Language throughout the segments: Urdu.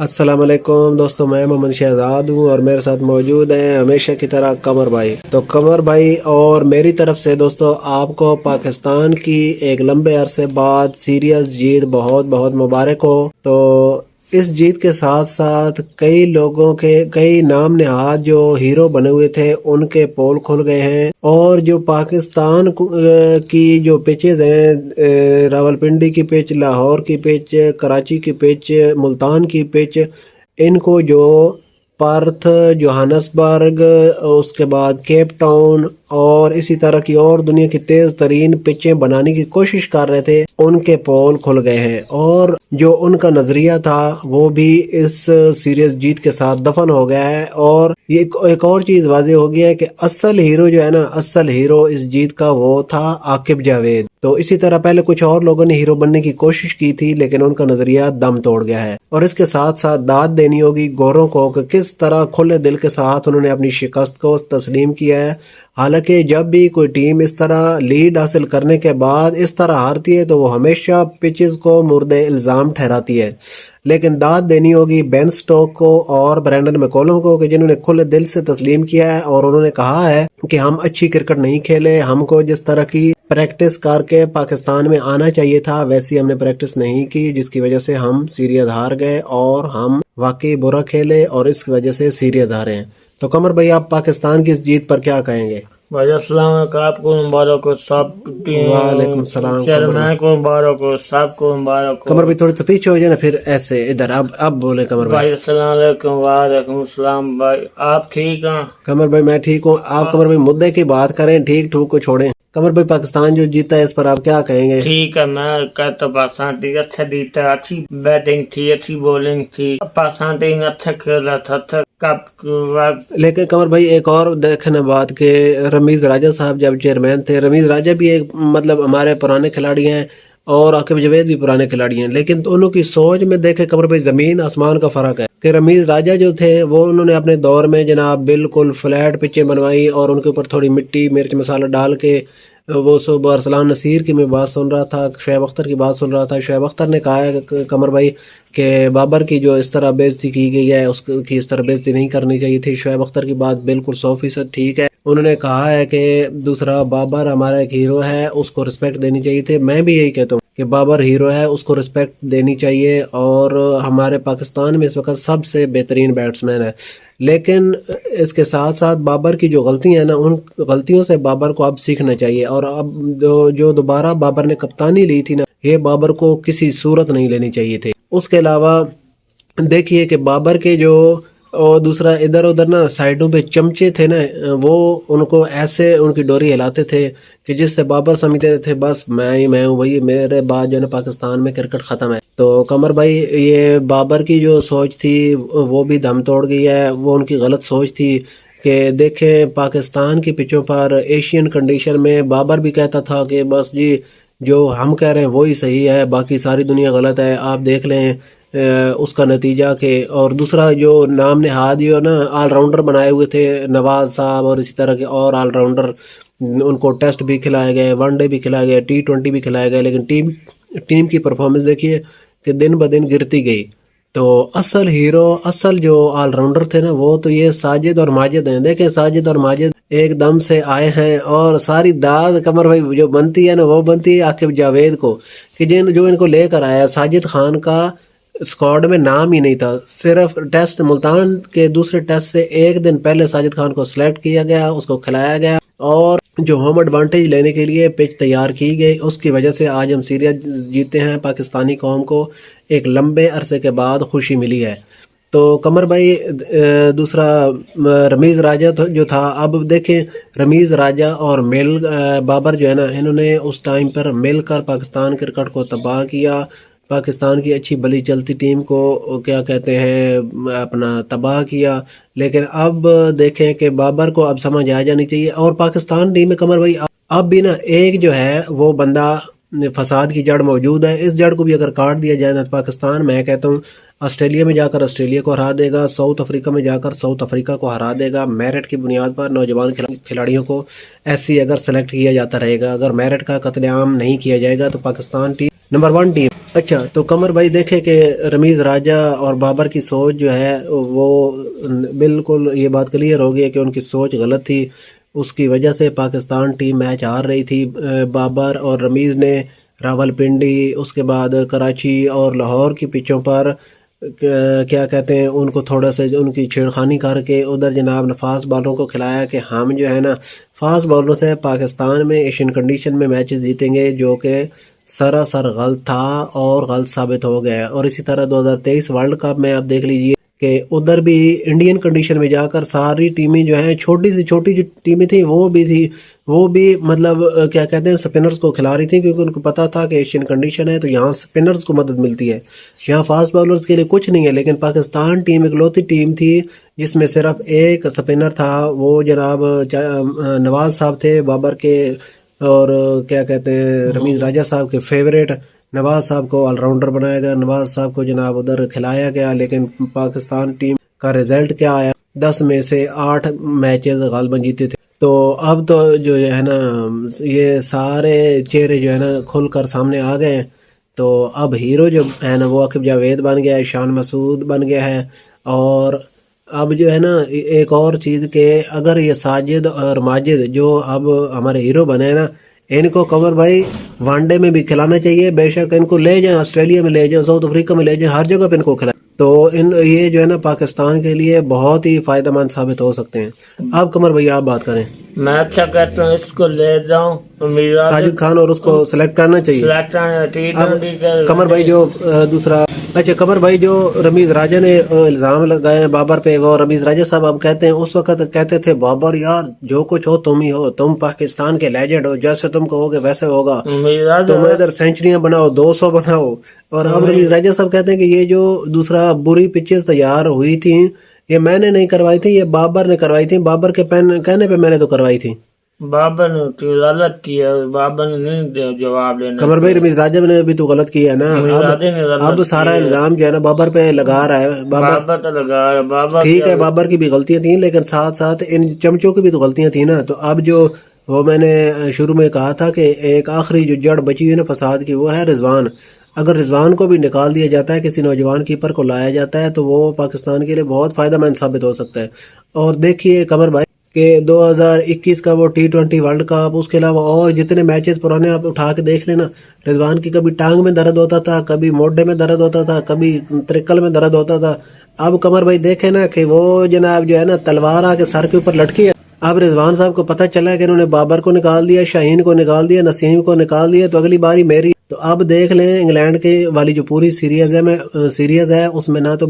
السلام علیکم دوستوں، میں محمد شہزاد ہوں اور میرے ساتھ موجود ہیں ہمیشہ کی طرح قمر بھائی۔ تو قمر بھائی اور میری طرف سے دوستوں آپ کو پاکستان کی ایک لمبے عرصے بعد سیریز جیت بہت بہت مبارک ہو۔ تو اس جیت کے ساتھ ساتھ کئی لوگوں کے کئی نام نہاد جو ہیرو بنے ہوئے تھے ان کے پول کھل گئے ہیں، اور جو پاکستان کی جو پچز ہیں، راولپنڈی کی پچ، لاہور کی پچ، کراچی کی پچ، ملتان کی پچ، ان کو جو پرتھ، جوہانسبرگ، اس کے بعد کیپ ٹاؤن اور اسی طرح کی اور دنیا کی تیز ترین پچیں بنانے کی کوشش کر رہے تھے، ان کے پول کھل گئے ہیں، اور جو ان کا نظریہ تھا وہ بھی اس سیریز جیت کے ساتھ دفن ہو گیا ہے۔ اور یہ ایک اور چیز واضح ہو گیا ہے کہ اصل ہیرو جو ہے نا، اصل ہیرو اس جیت کا وہ تھا عاقب جاوید۔ تو اسی طرح پہلے کچھ اور لوگوں نے ہیرو بننے کی کوشش کی تھی لیکن ان کا نظریہ دم توڑ گیا ہے، اور اس کے ساتھ ساتھ داد دینی ہوگی گوروں کو کہ کس طرح کھلے دل کے ساتھ انہوں نے اپنی شکست کو تسلیم کیا ہے۔ حالانکہ جب بھی کوئی ٹیم اس طرح لیڈ حاصل کرنے کے بعد اس طرح ہارتی ہے تو وہ ہمیشہ پچز کو مورد الزام ٹھہراتی ہے، لیکن داد دینی ہوگی بین سٹوک کو اور برینڈن میکولم کو کہ جنہوں نے کھلے دل سے تسلیم کیا ہے، اور انہوں نے کہا ہے کہ ہم اچھی کرکٹ نہیں کھیلے، ہم کو جس طرح کی پریکٹس کر کے پاکستان میں آنا چاہیے تھا ویسی ہم نے پریکٹس نہیں کی، جس کی وجہ سے ہم سیریز ہار گئے اور ہم واقعی برا کھیلے اور اس کی وجہ سے سیریز ہارے ہیں۔ تو قمر بھائی آپ پاکستان کی اس جیت پر کیا کہیں گے؟ بھائی السلام علیکم، آپ کو مبارک ہو، سب وعلیکم السلام چیئرمین کو مبارک ہو، سب کو مبارک ہو۔ قمر بھائی تھوڑی تو پیچھے ہو جائے نا، پھر ایسے ادھر اب بولے قمر بھائی۔ بھائی السلام علیکم، وعلیکم السلام۔ بھائی آپ ٹھیک ہیں؟ قمر بھائی میں ٹھیک ہوں، آپ قمر بھائی مدعے کی بات کریں، ٹھیک ٹھوک کو چھوڑیں۔ قمر بھائی پاکستان جو جیتا ہے اس پر آپ کیا کہیں گے؟ ٹھیک ہے، میں کہتا پاکستان ٹیم اچھا جیتا، اچھی بیٹنگ تھی، اچھی بولنگ تھی، پاکستان ٹیم اچھا کھیل رہا تھا، اچھا کپ۔ لیکن قمر بھائی ایک اور دیکھنا بات کہ رمیز راجہ صاحب جب چیئرمین تھے، رمیز راجہ بھی ایک مطلب ہمارے پرانے کھلاڑی ہیں اور عاقب جاوید بھی پرانے کھلاڑی ہیں، لیکن دونوں کی سوچ میں دیکھے قمر بھائی زمین آسمان کا فرق ہے کہ رمیز راجہ جو تھے وہ انہوں نے اپنے دور میں جناب بالکل فلیٹ پچیں بنوائی اور ان کے اوپر تھوڑی مٹی مرچ مسالہ ڈال کے وہ صبح ارسلان نصیر کی میں بات سن رہا تھا، شعیب اختر کی بات سن رہا تھا، شعیب اختر نے کہا ہے کہ قمر بھائی کہ بابر کی جو اس طرح بےعزتی کی گئی ہے اس کی اس طرح بےعزتی نہیں کرنی چاہیے تھی۔ شعیب اختر کی بات بالکل 100% ٹھیک ہے، انہوں نے کہا ہے کہ دوسرا بابر ہمارا ایک ہیرو ہے، اس کو رسپیکٹ دینی چاہیے تھی۔ میں بھی یہی کہتا ہوں کہ بابر ہیرو ہے، اس کو رسپیکٹ دینی چاہیے، اور ہمارے پاکستان میں اس وقت سب سے بہترین بیٹسمین ہے، لیکن اس کے ساتھ ساتھ بابر کی جو غلطیاں ہیں نا، ان غلطیوں سے بابر کو اب سیکھنا چاہیے، اور اب جو دوبارہ بابر نے کپتانی لی تھی نا، یہ بابر کو کسی صورت نہیں لینی چاہیے تھی۔ اس کے علاوہ دیکھیے کہ بابر کے جو اور دوسرا ادھر ادھر نا سائڈوں پہ چمچے تھے نا، وہ ان کو ایسے ان کی ڈوری ہلاتے تھے کہ جس سے بابر سمجھتے تھے بس میں ہوں، وہی میرے بعد جو ہے نا پاکستان میں کرکٹ ختم ہے۔ تو قمر بھائی یہ بابر کی جو سوچ تھی وہ بھی دم توڑ گئی ہے، وہ ان کی غلط سوچ تھی کہ دیکھیں پاکستان کی پچوں پر ایشین کنڈیشن میں بابر بھی کہتا تھا کہ بس جی جو ہم کہہ رہے ہیں وہی صحیح ہے، باقی ساری دنیا غلط ہے، آپ دیکھ لیں اس کا نتیجہ کہ۔ اور دوسرا جو نام نہاد جو نا آل راؤنڈر بنائے ہوئے تھے نواز صاحب اور اسی طرح کے اور آل راؤنڈر، ان کو ٹیسٹ بھی کھلائے گئے، ون ڈے بھی کھلائے گئے، T20 بھی کھلائے گئے، لیکن ٹیم کی پرفارمنس دیکھیے کہ دن بدن گرتی گئی۔ تو اصل ہیرو، اصل جو آل راؤنڈر تھے نا وہ تو یہ ساجد اور ماجد ہیں۔ دیکھیں ساجد اور ماجد ایک دم سے آئے ہیں، اور ساری داد قمر بھائی جو بنتی ہے نا وہ بنتی ہے عاقب جاوید کو کہ جو ان کو لے کر آیا۔ ساجد خان کا اسکواڈ میں نام ہی نہیں تھا، صرف ٹیسٹ ملتان کے دوسرے ٹیسٹ سے ایک دن پہلے ساجد خان کو سلیکٹ کیا گیا، اس کو کھلایا گیا، اور جو ہوم ایڈوانٹیج لینے کے لیے پچ تیار کی گئی، اس کی وجہ سے آج ہم سیریز جیتے ہیں۔ پاکستانی قوم کو ایک لمبے عرصے کے بعد خوشی ملی ہے۔ تو قمر بھائی دوسرا رمیز راجہ جو تھا، اب دیکھیں رمیز راجہ اور بابر جو ہے نا، انہوں نے اس ٹائم پر مل کر پاکستان کرکٹ کو تباہ کیا، پاکستان کی اچھی بلی چلتی ٹیم کو کیا کہتے ہیں اپنا تباہ کیا، لیکن اب دیکھیں کہ بابر کو اب سمجھ آ جانی چاہیے۔ اور پاکستان ٹیم میں قمر بھائی اب بھی نا ایک جو ہے وہ بندہ فساد کی جڑ موجود ہے. اس جڑ کو بھی اگر کاٹ دیا جائے نا تو پاکستان میں کہتا ہوں آسٹریلیا میں جا کر آسٹریلیا کو ہرا دے گا, ساؤتھ افریقہ میں جا کر ساؤتھ افریقہ کو ہرا دے گا. میرٹ کی بنیاد پر نوجوان کھلاڑیوں کو ایسی اگر سلیکٹ کیا جاتا رہے گا, اگر میرٹ کا قتل عام نہیں کیا جائے گا تو پاکستان ٹیم نمبر 1 ٹیم. اچھا تو قمر بھائی دیکھے کہ رمیز راجہ اور بابر کی سوچ جو ہے وہ بالکل یہ بات کلیئر ہو گئی ہے کہ ان کی سوچ غلط تھی. اس کی وجہ سے پاکستان ٹیم میچ ہار رہی تھی. بابر اور رمیز نے راول پنڈی, اس کے بعد کراچی اور لاہور کی پچوں پر کیا کہتے ہیں ان کو تھوڑا سا ان کی چھیڑخانی کر کے ادھر جناب فاسٹ بالروں کو کھلایا کہ ہم جو ہے نا فاسٹ بالروں سے پاکستان میں ایشین کنڈیشن میں میچز جیتیں گے, جو کہ سراسر غلط تھا اور غلط ثابت ہو گیا. اور اسی طرح 2023 ورلڈ کپ میں آپ دیکھ لیجئے کہ ادھر بھی انڈین کنڈیشن میں جا کر ساری ٹیمیں جو ہیں چھوٹی سی چھوٹی جو ٹیمیں تھیں وہ بھی مطلب کیا کہتے ہیں سپنرز کو کھلا رہی تھیں, کیونکہ ان کو پتا تھا کہ ایشین کنڈیشن ہے تو یہاں سپنرز کو مدد ملتی ہے, یہاں فاسٹ بالرز کے لیے کچھ نہیں ہے. لیکن پاکستان ٹیم اکلوتی ٹیم تھی جس میں صرف ایک سپنر تھا, وہ جناب نواز صاحب تھے, بابر کے اور کیا کہتے ہیں رمیز راجہ صاحب کے فیوریٹ. نواز صاحب کو آل راؤنڈر بنایا گیا, نواز صاحب کو جناب ادھر کھلایا گیا. لیکن پاکستان ٹیم کا رزلٹ کیا آیا, 10 میں سے 8 میچز غالباً جیتے تھے. تو اب تو جو ہے نا یہ سارے چہرے جو ہے نا کھل کر سامنے آ گئے ہیں. تو اب ہیرو جو ہے نا وہ عاقب جاوید بن گیا ہے, شان مسعود بن گیا ہے. اور اب جو ہے نا ایک اور چیز کہ اگر یہ ساجد اور ماجد جو اب ہمارے ہیرو بنے ہیں نا, ان کو قمر بھائی ون ڈے میں بھی کھلانا چاہیے. بے شک ان کو لے جائیں, آسٹریلیا میں لے جائیں, ساؤتھ افریقہ میں لے جائیں, ہر جگہ پہ ان کو کھلائیں. تو یہ جو ہے نا پاکستان کے لیے بہت ہی فائدہ مند ثابت ہو سکتے ہیں. اب قمر بھائی آپ بات کریں. میں اچھا کہتا ہوں اس کو لے جاؤں, ساجد خان اور اس کو سلیکٹ کرنا چاہیے. اب قمر بھائی جو دوسرا اچھا قمر بھائی جو رمیز راجہ نے الزام لگائے ہیں بابر پہ, وہ رمیز راجہ صاحب اب کہتے ہیں اس وقت کہتے تھے بابر یار جو کچھ ہو تم ہی ہو, تم پاکستان کے لیجنڈ ہو, جیسے تم کہو گے ویسے ہوگا, تم ادھر سینچریاں بناؤ, 200 بناؤ. اور اب رمیز راجہ صاحب کہتے ہیں کہ یہ جو دوسرا بری پچز تیار ہوئی تھیں یہ میں نے نہیں کروائی تھی, یہ بابر نے کروائی تھی. بابر کے کہنے پہ میں نے تو کروائی تھی. بابر نے تو غلط کیا, بابر نے نہیں جواب لینا. قمر بھائی رمیز راجہ نے بھی تو غلط کیا ہے نا. اب سارا الزام جو ہے نا بابر پہ لگا رہا ہے. بابر تو لگا رہا ہے, بابر ٹھیک ہے بابر کی بھی غلطیاں تھیں, لیکن ساتھ ساتھ ان چمچوں کی بھی تو غلطیاں تھیں نا. تو اب جو وہ میں نے شروع میں کہا تھا کہ ایک آخری جو جڑ بچی ہوئی ہے نا فساد کی, وہ ہے رضوان. اگر رضوان کو بھی نکال دیا جاتا ہے, کسی نوجوان کیپر کو لایا جاتا ہے, تو وہ پاکستان کے لیے بہت فائدہ مند ثابت ہو سکتا ہے. اور دیکھیے قمر بھائی کہ 2021 کا وہ T20 ورلڈ کپ, اس کے علاوہ اور جتنے میچز پرانے آپ اٹھا کے دیکھ لینا, رضوان کی کبھی ٹانگ میں درد ہوتا تھا, کبھی موڈے میں درد ہوتا تھا, کبھی ترکل میں درد ہوتا تھا. اب قمر بھائی دیکھیں نا کہ وہ جناب جو ہے نا تلوار آ کے سر کے اوپر لٹکی ہے. اب رضوان صاحب کو پتہ چلا کہ انہوں نے بابر کو نکال دیا, شاہین کو نکال دیا, نسیم کو نکال دیا, تو اگلی باری میری. تو اب دیکھ لیں انگلینڈ کے والی جو پوری سیریز ہے اس میں نہ تو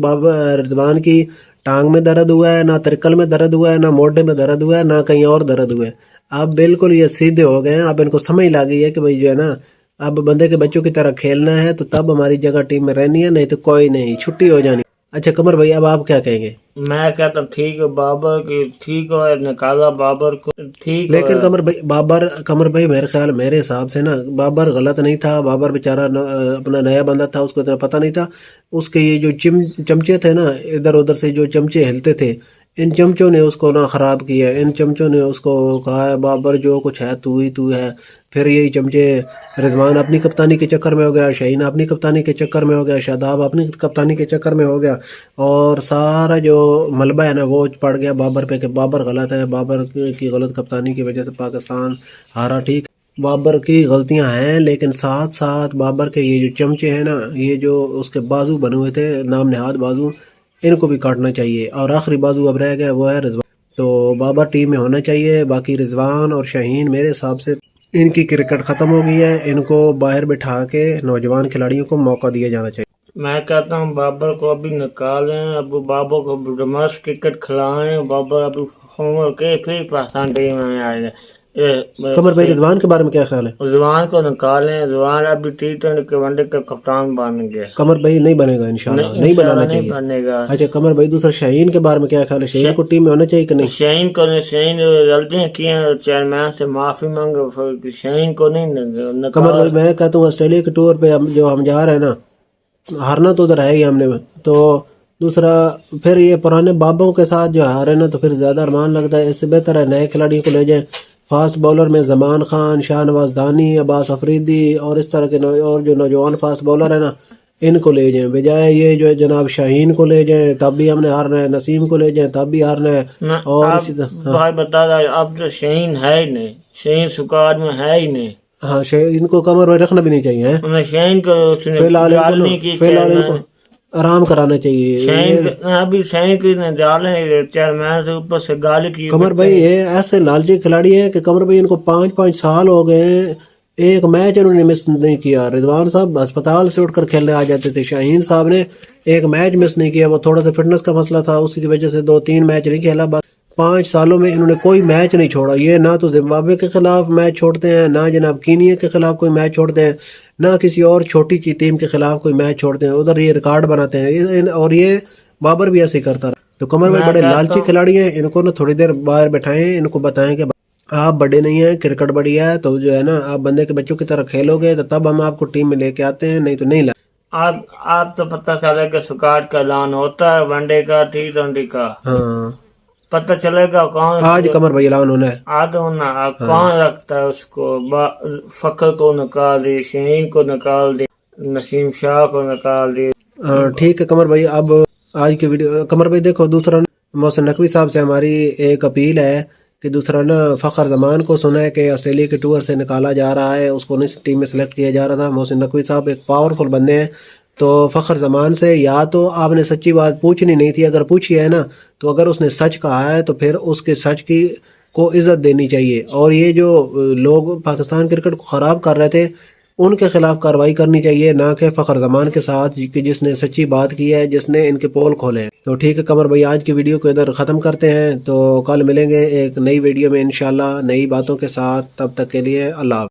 رضوان کی ٹانگ میں درد ہوا ہے, نہ ترکل میں درد ہوا ہے, نہ موڈے میں درد ہوا ہے, نہ کہیں اور درد ہوا ہے. اب بالکل یہ سیدھے ہو گئے ہیں. اب ان کو سمجھ لگ گئی ہے کہ بھائی جو ہے نا اب بندے کے بچوں کی طرح کھیلنا ہے, تو تب ہماری جگہ ٹیم میں رہنی ہے, نہیں تو کوئی نہیں, چھٹی ہو جانی. اچھا قمر بھائی اب آپ کیا کہیں گے؟ میں کہتا ٹھیک ہے بابر کی, ٹھیک ہو نکالا بابر کو, ٹھیک. لیکن قمر بھائی میرے حساب سے نا بابر غلط نہیں تھا. بابر بیچارہ اپنا نیا بندہ تھا, اس کو اتنا پتہ نہیں تھا. اس کے یہ جو چمچے تھے نا ادھر ادھر سے جو چمچے ہلتے تھے, ان چمچوں نے اس کو نہ خراب کیا. ان چمچوں نے اس کو کہا ہے بابر جو کچھ ہے تو ہی تو ہے. پھر یہی چمچے رضوان اپنی کپتانی کے چکر میں ہو گیا, شاہین اپنی کپتانی کے چکر میں ہو گیا, شاداب اپنی کپتانی کے چکر میں ہو گیا, اور سارا جو ملبہ ہے نا وہ پڑ گیا بابر پہ کہ بابر غلط ہے, بابر کی غلط کپتانی کی وجہ سے پاکستان ہارا. ٹھیک بابر کی غلطیاں ہیں, لیکن ساتھ ساتھ بابر کے یہ جو چمچے ہیں نا, یہ جو اس کے بازو بنے ہوئے تھے نام نہاد بازو, ان کو بھی کاٹنا چاہیے. اور آخری بازو اب رہ گیا وہ ہے رضوان. تو بابر ٹیم میں ہونا چاہیے. باقی رضوان اور شاہین میرے حساب سے ان کی کرکٹ ختم ہو گئی ہے, ان کو باہر بٹھا کے نوجوان کھلاڑیوں کو موقع دیا جانا چاہیے. میں کہتا ہوں بابر کو ابھی نکالیں, اب بابر کو ڈومیسٹک کرکٹ کھلائیں. بابر ابھی ہوم ورک کے پھر پاکستان ٹیم میں آئے گا. قمر بھائی رضوان کے بارے میں کیا خیال ہے؟ رضوان کو نکالیں، رضوان ابھی T20 کے ون ڈے کا کپتان بن گیا، قمر بھائی نہیں بنے گا انشاءاللہ، نہیں بنانا نہیں چاہیے۔ بنے گا۔ اچھا قمر بھائی دوسرا شاہین کے بارے میں کیا خیال ہے؟ شاہین کو ٹیم میں ہونا چاہیے کہ نہیں؟ شاہین کو نہیں، شاہین غلطیاں کی ہیں، چیئرمین سے معافی مانگو، شاہین کو نہیں قمر بھائی میں کہتا ہوں آسٹریلیا کے ٹور پہ جو ہم جا رہے ہیں نا، ہارنا تو ادھر ہے ہی ہم نے، تو دوسرا پھر یہ پرانے بابوں کے ساتھ جو ہارے نا تو پھر زیادہ ارمان لگتا ہے۔ اس سے بہتر ہے نئے کھلاڑیوں کو لے جائیں۔ فاسٹ بولر میں زمان خان، شاہ نواز دانی، عباس افریدی اور اس طرح کے اور جو نوجوان فاسٹ بولر ہیں نا ان کو لے جائیں، بجائے یہ جو جناب شاہین کو لے جائیں تب بھی ہم نے ہارنا ہے، نسیم کو لے جائیں تب بھی ہارنا ہے، اور اسی طرح بھائی بتا رہا اب تو شاہین ہے ہی نہیں، شاہین سکواڈ میں ہے ہی نہیں، ہاں ان کو قمر میں رکھنا بھی نہیں چاہیے۔ انہیں شاہین کو فی الحال ان کو آرام کرانا چاہیے۔ شاہین ابھی شاہین کی ڈالیں چیئرمین سے اوپر سے گالی کی۔ قمر بھائی یہ ایسے لالچی کھلاڑی ہیں کہ قمر بھائی ان کو 5 سال ہو گئے ہیں، ایک میچ انہوں نے مس نہیں کیا۔ رضوان صاحب ہسپتال سے اٹھ کر کھیلنے آ جاتے تھے، شاہین صاحب نے ایک میچ مس نہیں کیا، وہ تھوڑا سا فٹنس کا مسئلہ تھا اسی کی وجہ سے 2-3 میچ نہیں کھیلا، بس 5 سالوں میں انہوں نے کوئی میچ نہیں چھوڑا۔ یہ نہ تو زمبابوے کے خلاف میچ چھوڑتے ہیں، نہ جناب کینیا کے خلاف کوئی میچ چھوڑتے ہیں، نہ کسی اور چھوٹی سی ٹیم کے خلاف کوئی میچ چھوڑتے ہیں، ادھر یہ ریکارڈ بناتے ہیں، اور یہ بابر بھی ایسے ہی کرتا رہا۔ تو قمر بھائی بڑے لالچی کھلاڑی ہیں، ان کو نا تھوڑی دیر باہر بٹھائیں، ان کو بتائیں کہ آپ بڑے نہیں ہیں، کرکٹ بڑی ہے، تو جو ہے نا آپ بندے کے بچوں کی طرح کھیلو گے تو تب ہم آپ کو ٹیم میں لے کے آتے ہیں، نہیں تو نہیں لاتے۔ آپ تو پتہ چلے کہ سکواڈ کا اعلان ہوتا ہے، ون ڈے کا T20 کا، ہاں پتہ چلے گا کون آج قمر بھائی اعلان ہونا ہے۔ آپ کون رکھتا ہے اس کو، فخر کو نکال دی، شاہین کو نکال دی، نسیم شاہ کو نکال دی۔ ٹھیک ہے قمر بھائی، اب آج کی ویڈیو قمر بھائی دیکھو، دوسرا محسن نقوی صاحب سے ہماری ایک اپیل ہے کہ دوسرا نا فخر زمان کو سنا ہے کہ آسٹریلیا کے ٹور سے نکالا جا رہا ہے، اس کو نہیں ٹیم میں سلیکٹ کیا جا رہا تھا۔ محسن نقوی صاحب ایک پاورفل بندے ہیں، تو فخر زمان سے یا تو آپ نے سچی بات پوچھنی نہیں تھی، اگر پوچھی ہے نا تو اگر اس نے سچ کہا ہے تو پھر اس کے سچ کی کو عزت دینی چاہیے، اور یہ جو لوگ پاکستان کرکٹ کو خراب کر رہے تھے ان کے خلاف کارروائی کرنی چاہیے، نہ کہ فخر زمان کے ساتھ کہ جس نے سچی بات کی ہے، جس نے ان کے پول کھولے ہیں۔ تو ٹھیک ہے قمر بھائی، آج کی ویڈیو کو ادھر ختم کرتے ہیں، تو کل ملیں گے ایک نئی ویڈیو میں انشاءاللہ نئی باتوں کے ساتھ، تب تک کے لیے اللہ حافظ۔